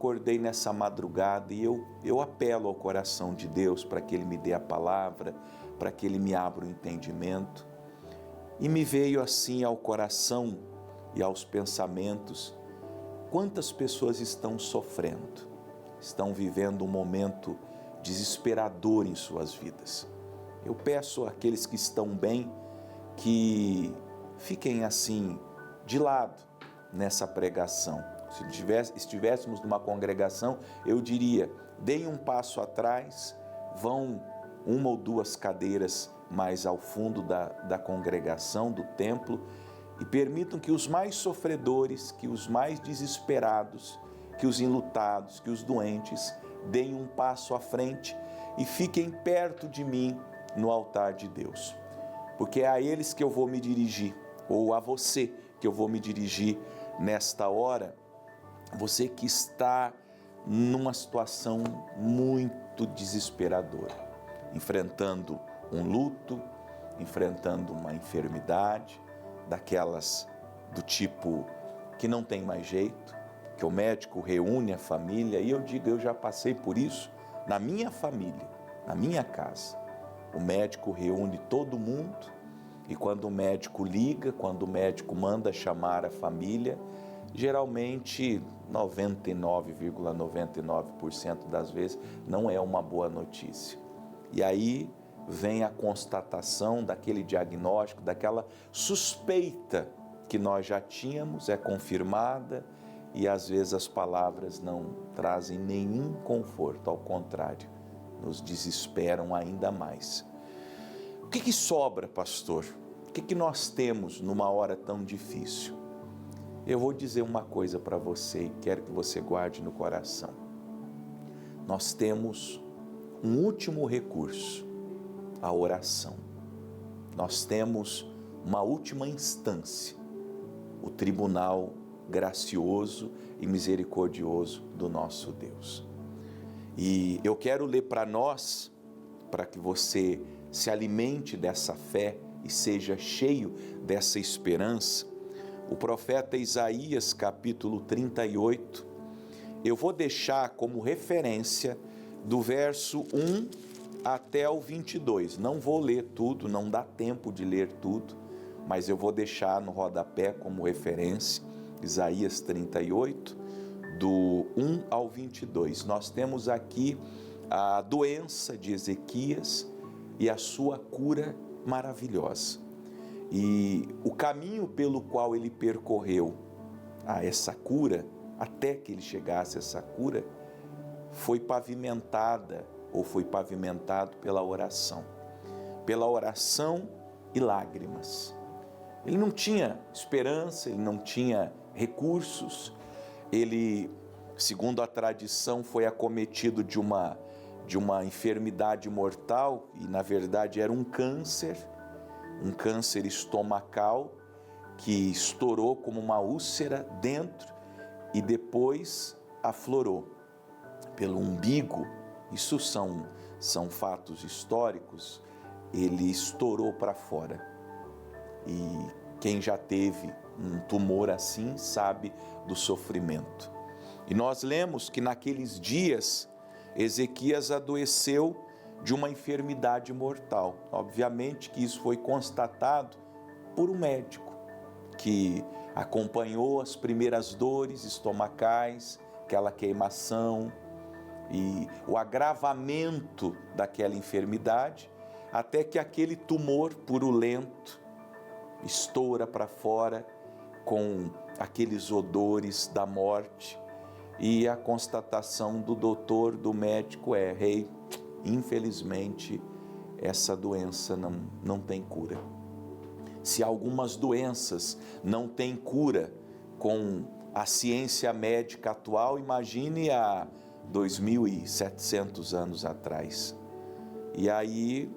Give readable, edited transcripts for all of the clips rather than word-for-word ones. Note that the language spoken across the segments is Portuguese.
acordei nessa madrugada e eu apelo ao coração de Deus para que Ele me dê a palavra, para que Ele me abra o entendimento. E me veio assim ao coração e aos pensamentos, quantas pessoas estão sofrendo, estão vivendo um momento desesperador em suas vidas. Eu peço àqueles que estão bem que fiquem assim de lado nessa pregação. Se estivéssemos numa congregação, eu diria, deem um passo atrás, vão uma ou duas cadeiras mais ao fundo da congregação, do templo, e permitam que os mais sofredores, que os mais desesperados, que os enlutados, que os doentes, deem um passo à frente e fiquem perto de mim no altar de Deus. Porque é a eles que eu vou me dirigir, ou a você que eu vou me dirigir nesta hora, você que está numa situação muito desesperadora, enfrentando um luto, enfrentando uma enfermidade, daquelas do tipo que não tem mais jeito, que o médico reúne a família, e eu digo, eu já passei por isso na minha família, na minha casa. O médico reúne todo mundo e quando o médico liga, quando o médico manda chamar a família, geralmente 99,99% das vezes não é uma boa notícia. E aí vem a constatação daquele diagnóstico, daquela suspeita que nós já tínhamos, é confirmada, e às vezes as palavras não trazem nenhum conforto, ao contrário, nos desesperam ainda mais. O que sobra, pastor? O que nós temos numa hora tão difícil? Eu vou dizer uma coisa para você e quero que você guarde no coração. Nós temos um último recurso, a oração. Nós temos uma última instância, o tribunal gracioso e misericordioso do nosso Deus. E eu quero ler para nós, para que você se alimente dessa fé e seja cheio dessa esperança, o profeta Isaías, capítulo 38, eu vou deixar como referência do verso 1 até o 22. Não vou ler tudo, não dá tempo de ler tudo, mas eu vou deixar no rodapé como referência, Isaías 38, do 1 ao 22. Nós temos aqui a doença de Ezequias e a sua cura maravilhosa. E o caminho pelo qual ele percorreu a essa cura, até que ele chegasse a essa cura, foi pavimentada ou foi pavimentado pela oração e lágrimas. Ele não tinha esperança, ele não tinha recursos, ele, segundo a tradição, foi acometido de uma enfermidade mortal, e na verdade era um câncer estomacal que estourou como uma úlcera dentro e depois aflorou pelo umbigo. Isso são fatos históricos. Ele estourou para fora. E quem já teve um tumor assim sabe do sofrimento. E nós lemos que naqueles dias Ezequias adoeceu de uma enfermidade mortal. Obviamente que isso foi constatado por um médico que acompanhou as primeiras dores estomacais, aquela queimação e o agravamento daquela enfermidade, até que aquele tumor purulento estoura para fora com aqueles odores da morte, e a constatação do doutor, do médico é: rei, infelizmente essa doença não tem cura. Se algumas doenças não têm cura com a ciência médica atual, imagine há 2.700 anos atrás. E aí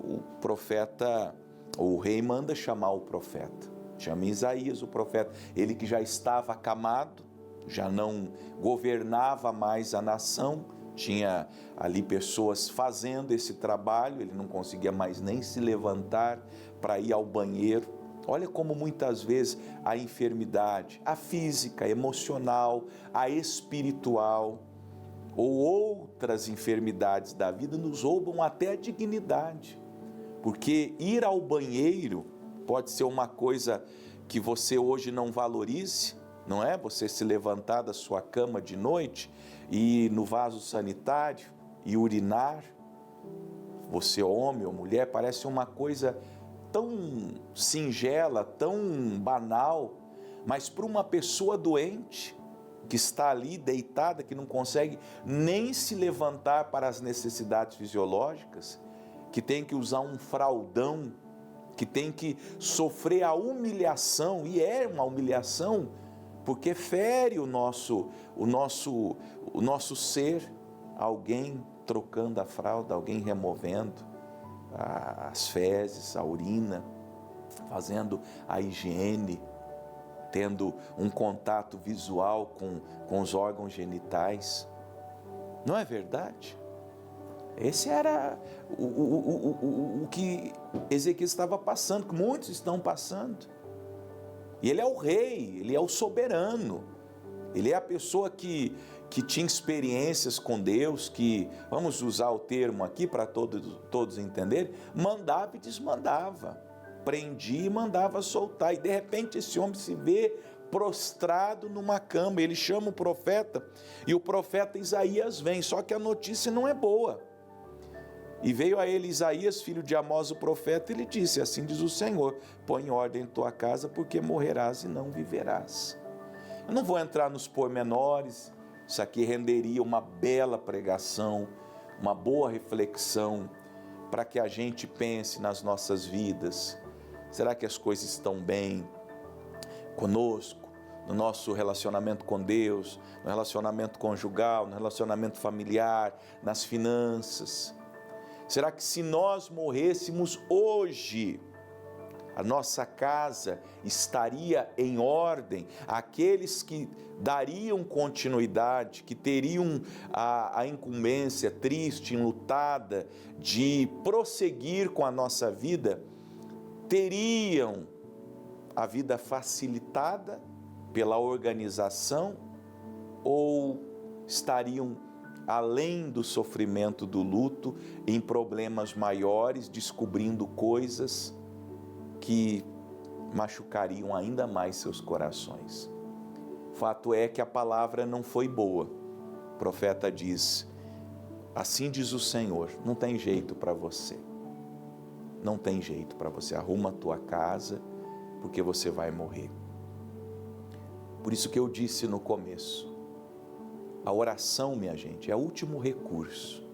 o rei manda chamar o profeta, chama Isaías, o profeta, ele que já estava acamado, já não governava mais a nação, tinha ali pessoas fazendo esse trabalho, ele não conseguia mais nem se levantar para ir ao banheiro. Olha como muitas vezes a enfermidade, a física, a emocional, a espiritual, ou outras enfermidades da vida nos roubam até a dignidade. Porque ir ao banheiro pode ser uma coisa que você hoje não valorize, não é? Você se levantar da sua cama de noite e ir no vaso sanitário e urinar. Você, homem ou mulher, parece uma coisa tão singela, tão banal, mas para uma pessoa doente, que está ali deitada, que não consegue nem se levantar para as necessidades fisiológicas, que tem que usar um fraldão, que tem que sofrer a humilhação, e é uma humilhação, porque fere o nosso ser, alguém trocando a fralda, alguém removendo as fezes, a urina, fazendo a higiene, tendo um contato visual com os órgãos genitais. Não é verdade? Esse era o que Ezequias estava passando, que muitos estão passando. E ele é o rei, ele é o soberano, ele é a pessoa que tinha experiências com Deus, que, vamos usar o termo aqui para todos entenderem, mandava e desmandava, prendia e mandava soltar, e de repente esse homem se vê prostrado numa cama, ele chama o profeta, e o profeta Isaías vem, só que a notícia não é boa. E veio a ele Isaías, filho de Amós, o profeta, e lhe disse: assim diz o Senhor, põe em ordem tua casa, porque morrerás e não viverás. Eu não vou entrar nos pormenores, isso aqui renderia uma bela pregação, uma boa reflexão, para que a gente pense nas nossas vidas. Será que as coisas estão bem conosco, no nosso relacionamento com Deus, no relacionamento conjugal, no relacionamento familiar, nas finanças? Será que se nós morrêssemos hoje, a nossa casa estaria em ordem? Aqueles que dariam continuidade, que teriam a incumbência triste, enlutada, de prosseguir com a nossa vida, teriam a vida facilitada pela organização ou estariam além do sofrimento do luto, em problemas maiores, descobrindo coisas que machucariam ainda mais seus corações? Fato é que a palavra não foi boa. O profeta diz: assim diz o Senhor, não tem jeito para você. Não tem jeito para você. Arruma a tua casa, porque você vai morrer. Por isso que eu disse no começo, a oração, minha gente, é o último recurso.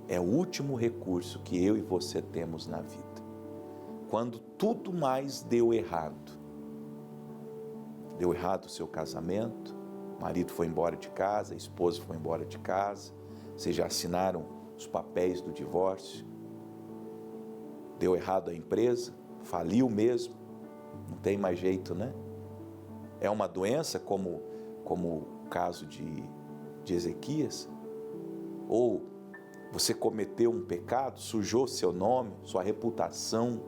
É o último recurso que eu e você temos na vida. Quando tudo mais deu errado. Deu errado o seu casamento, o marido foi embora de casa, a esposa foi embora de casa, vocês já assinaram os papéis do divórcio. Deu errado a empresa, faliu mesmo, não tem mais jeito, né? É uma doença como o caso de Ezequias? Ou você cometeu um pecado, sujou seu nome, sua reputação,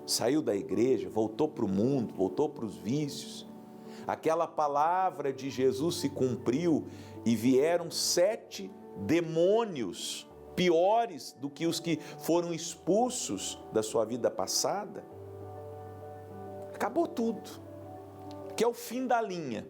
saiu da igreja, voltou para o mundo, voltou para os vícios. Aquela palavra de Jesus se cumpriu e vieram 7 demônios piores do que os que foram expulsos da sua vida passada. Acabou tudo, que é o fim da linha.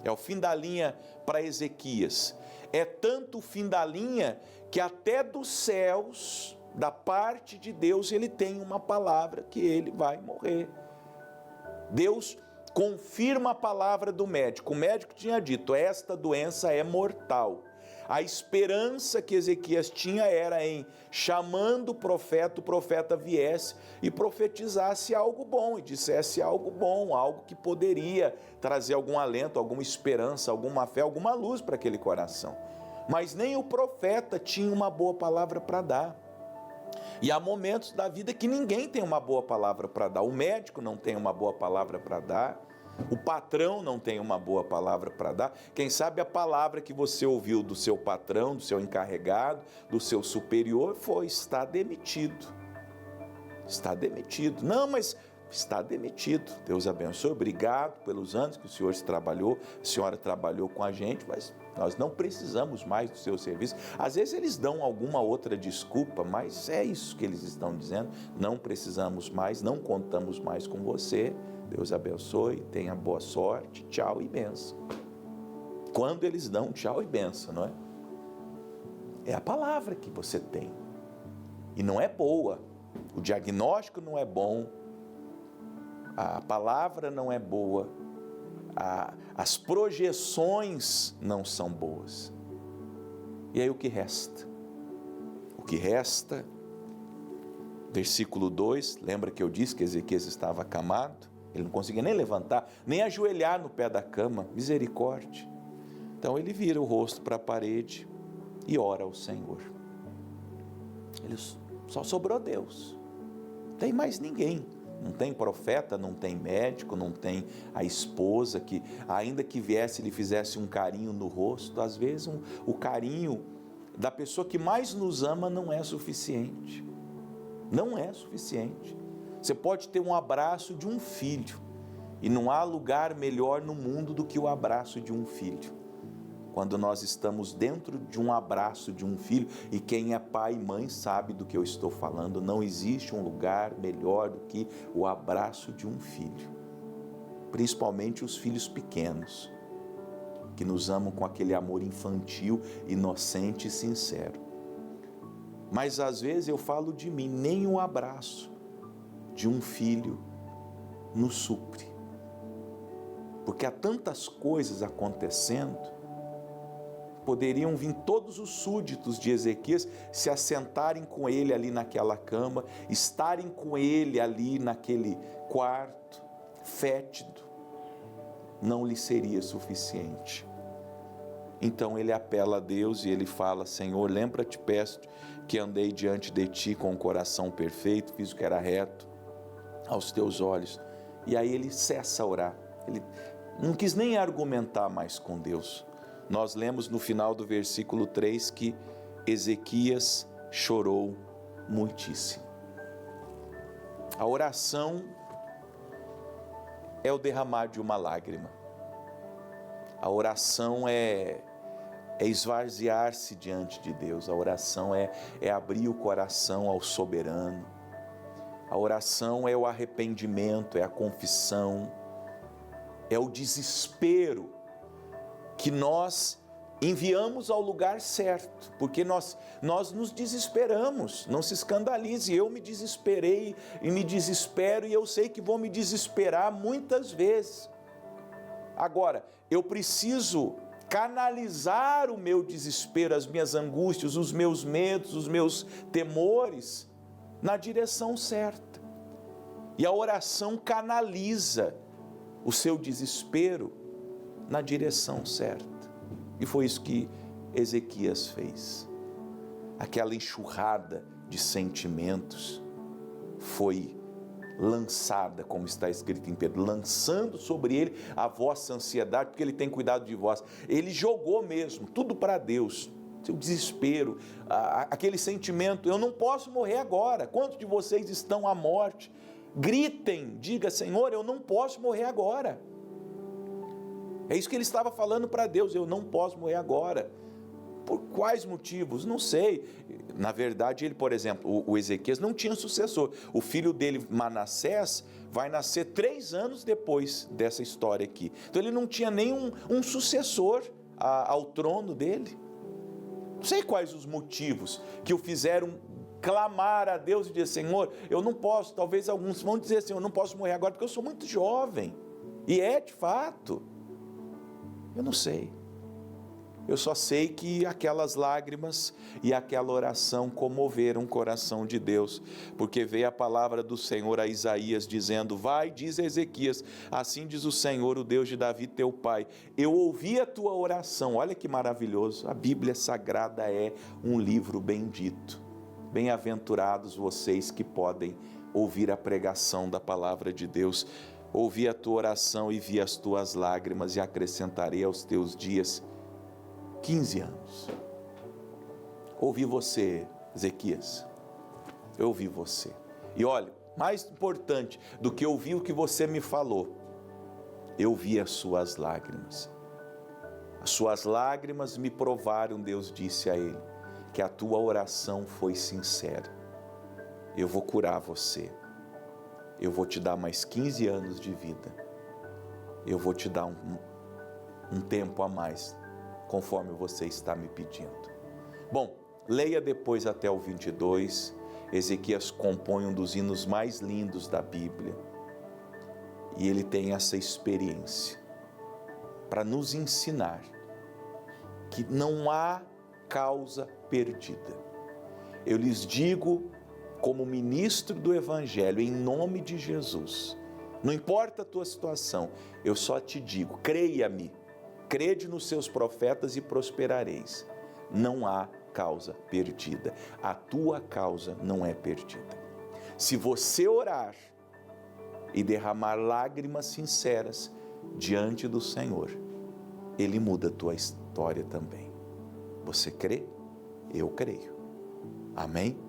É o fim da linha para Ezequias. É tanto o fim da linha que até dos céus, da parte de Deus, ele tem uma palavra que ele vai morrer. Deus confirma a palavra do médico. O médico tinha dito: esta doença é mortal. A esperança que Ezequias tinha era em, chamando o profeta viesse e profetizasse algo bom, e dissesse algo bom, algo que poderia trazer algum alento, alguma esperança, alguma fé, alguma luz para aquele coração. Mas nem o profeta tinha uma boa palavra para dar. E há momentos da vida que ninguém tem uma boa palavra para dar. O médico não tem uma boa palavra para dar. O patrão não tem uma boa palavra para dar. Quem sabe a palavra que você ouviu do seu patrão, do seu encarregado, do seu superior foi: está demitido. Está demitido. Não, mas está demitido. Deus abençoe, obrigado pelos anos que o senhor trabalhou, a senhora trabalhou com a gente, mas nós não precisamos mais do seu serviço. Às vezes eles dão alguma outra desculpa, mas é isso que eles estão dizendo, não precisamos mais, não contamos mais com você, Deus abençoe, tenha boa sorte, tchau e benção. Quando eles dão tchau e benção, não é? É a palavra que você tem, e não é boa, o diagnóstico não é bom, a palavra não é boa, as projeções não são boas. E aí o que resta? O que resta, versículo 2, lembra que eu disse que Ezequias estava acamado? Ele não conseguia nem levantar, nem ajoelhar no pé da cama, misericórdia. Então ele vira o rosto para a parede e ora ao Senhor. Ele só sobrou Deus, não tem mais ninguém. Não tem profeta, não tem médico, não tem a esposa que, ainda que viesse, lhe fizesse um carinho no rosto. Às vezes o carinho da pessoa que mais nos ama não é suficiente. Não é suficiente. Você pode ter um abraço de um filho, e não há lugar melhor no mundo do que o abraço de um filho. Quando nós estamos dentro de um abraço de um filho, e quem é pai e mãe sabe do que eu estou falando, não existe um lugar melhor do que o abraço de um filho. Principalmente os filhos pequenos, que nos amam com aquele amor infantil, inocente e sincero. Mas às vezes eu falo de mim, nem o abraço de um filho nos supre. Porque há tantas coisas acontecendo, poderiam vir todos os súditos de Ezequias se assentarem com ele ali naquela cama, estarem com ele ali naquele quarto fétido, não lhe seria suficiente. Então ele apela a Deus e ele fala: Senhor, lembra-te, peço que andei diante de ti com o coração perfeito, fiz o que era reto aos teus olhos. E aí ele cessa a orar, ele não quis nem argumentar mais com Deus. Nós lemos no final do versículo 3 que Ezequias chorou muitíssimo. A oração é o derramar de uma lágrima. A oração é esvaziar-se diante de Deus. A oração é abrir o coração ao soberano. A oração é o arrependimento, é a confissão, é o desespero que nós enviamos ao lugar certo, porque nós nos desesperamos. Não se escandalize, eu me desesperei e me desespero, e eu sei que vou me desesperar muitas vezes. Agora, eu preciso canalizar o meu desespero, as minhas angústias, os meus medos, os meus temores na direção certa. E a oração canaliza o seu desespero na direção certa. E foi isso que Ezequias fez. Aquela enxurrada de sentimentos foi lançada, como está escrito em Pedro, lançando sobre ele a vossa ansiedade, porque ele tem cuidado de vós. Ele jogou mesmo, tudo para Deus. Seu desespero, aquele sentimento: eu não posso morrer agora. Quantos de vocês estão à morte? Gritem, diga: Senhor, eu não posso morrer agora. É isso que ele estava falando para Deus: eu não posso morrer agora. Por quais motivos? Não sei. Na verdade, ele, por exemplo, o Ezequias não tinha sucessor. O filho dele, Manassés, vai nascer 3 anos depois dessa história aqui. Então ele não tinha nem um sucessor ao trono dele. Não sei quais os motivos que o fizeram clamar a Deus e dizer: Senhor, eu não posso. Talvez alguns vão dizer assim: eu não posso morrer agora porque eu sou muito jovem. E é de fato. Eu não sei. Eu só sei que aquelas lágrimas e aquela oração comoveram o coração de Deus, porque veio a palavra do Senhor a Isaías dizendo: vai, diz a Ezequias, assim diz o Senhor, o Deus de Davi teu pai, eu ouvi a tua oração. Olha que maravilhoso, a Bíblia Sagrada é um livro bendito. Bem-aventurados vocês que podem ouvir a pregação da palavra de Deus. Ouvi a tua oração e vi as tuas lágrimas, e acrescentarei aos teus dias 15 anos. Ouvi você, Ezequias. Eu ouvi você. E olha, mais importante do que ouvir o que você me falou, eu vi as suas lágrimas. As suas lágrimas me provaram, Deus disse a ele, que a tua oração foi sincera. Eu vou curar você. Eu vou te dar mais 15 anos de vida. Eu vou te dar um tempo a mais, conforme você está me pedindo. Bom, leia depois até o 22. Ezequias compõe um dos hinos mais lindos da Bíblia. E ele tem essa experiência para nos ensinar que não há causa perdida. Eu lhes digo, como ministro do Evangelho, em nome de Jesus, não importa a tua situação, eu só te digo, creia-me, crede nos seus profetas e prosperareis. Não há causa perdida. A tua causa não é perdida. Se você orar e derramar lágrimas sinceras diante do Senhor, Ele muda a tua história também. Você crê? Eu creio. Amém?